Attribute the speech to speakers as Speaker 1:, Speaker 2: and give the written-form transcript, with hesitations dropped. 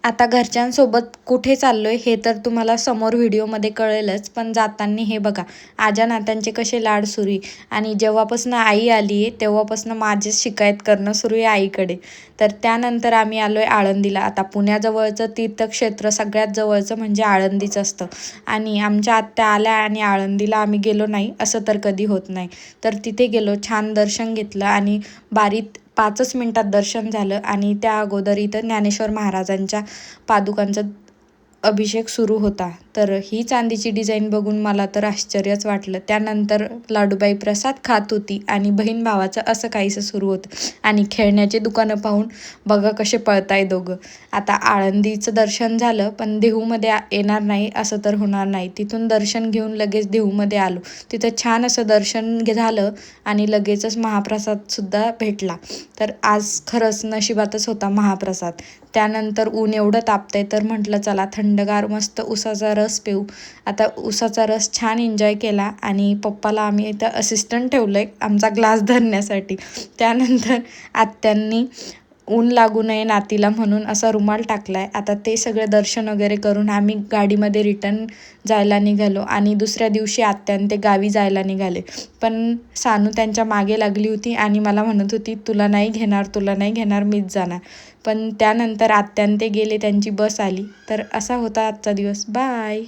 Speaker 1: आता घरच्यांसोबत कुठे चाललोय हे तर तुम्हाला समोर व्हिडिओमध्ये कळेलच, पण जाताना हे बघा आजा नात्यांचे कसे लाड सुरू आहे. आणि जेव्हापासून आई आली आहे तेव्हापासून माझेच शिकायत करणं सुरू आहे आईकडे. तर त्यानंतर आम्ही आलो आहे आळंदीला. आता पुण्याजवळचं तीर्थक्षेत्र सगळ्यात जवळचं म्हणजे आळंदीच असतं. आणि आमच्या आत्या आल्या आणि आळंदीला आम्ही गेलो नाही असं तर कधी होत नाही. तर तिथे गेलो, छान दर्शन घेतलं आणि बारीत 5च मिनिटात दर्शन झालं. आणि त्या अगोदर इथं ज्ञानेश्वर महाराजांच्या पादुकांचा अभिषेक सुरू होता. तर ही चांदीची डिझाईन बघून मला तर आश्चर्यच वाटलं. त्यानंतर लाडूबाई प्रसाद खात होती आणि बहीण भावाचं असं काहीसं सुरू होतं. आणि खेळण्याचे दुकानं पाहून बघा कसे पळताय दोघं. आता आळंदीचं दर्शन झालं, पण देहूमध्ये येणार नाही असं तर होणार नाही. तिथून दर्शन घेऊन लगेच देहूमध्ये आलो. तिथं छान असं दर्शन झालं आणि लगेचच महाप्रसादसुद्धा भेटला. तर आज खरंच नशिबातच होता महाप्रसाद. त्यानंतर ऊन एवढं तापतंय तर म्हटलं चला थंडगार मस्त उसाचा रस पिऊ. आता उसाचा रस छान एन्जॉय केला आणि पप्पाला आम्ही इथं असिस्टंट ठेवलं आहे आमचा ग्लास धरण्यासाठी. त्यानंतर आत्यांनी ऊन लागू नये नातीला म्हणून असा रुमाल टाकला आहे. आता ते सगळे दर्शन वगैरे करून आम्ही गाडीमध्ये रिटर्न जायला निघालो. आणि दुसऱ्या दिवशी आत्यान ते गावी जायला निघाले. पण सानू त्यांच्या मागे लागली होती आणि मला म्हणत होती तुला नाही घेणार, तुला नाही घेणार, मीच जाणार. पण त्यानंतर आत्यान ते गेले, त्यांची बस आली. तर असा होता आजचा दिवस. बाय.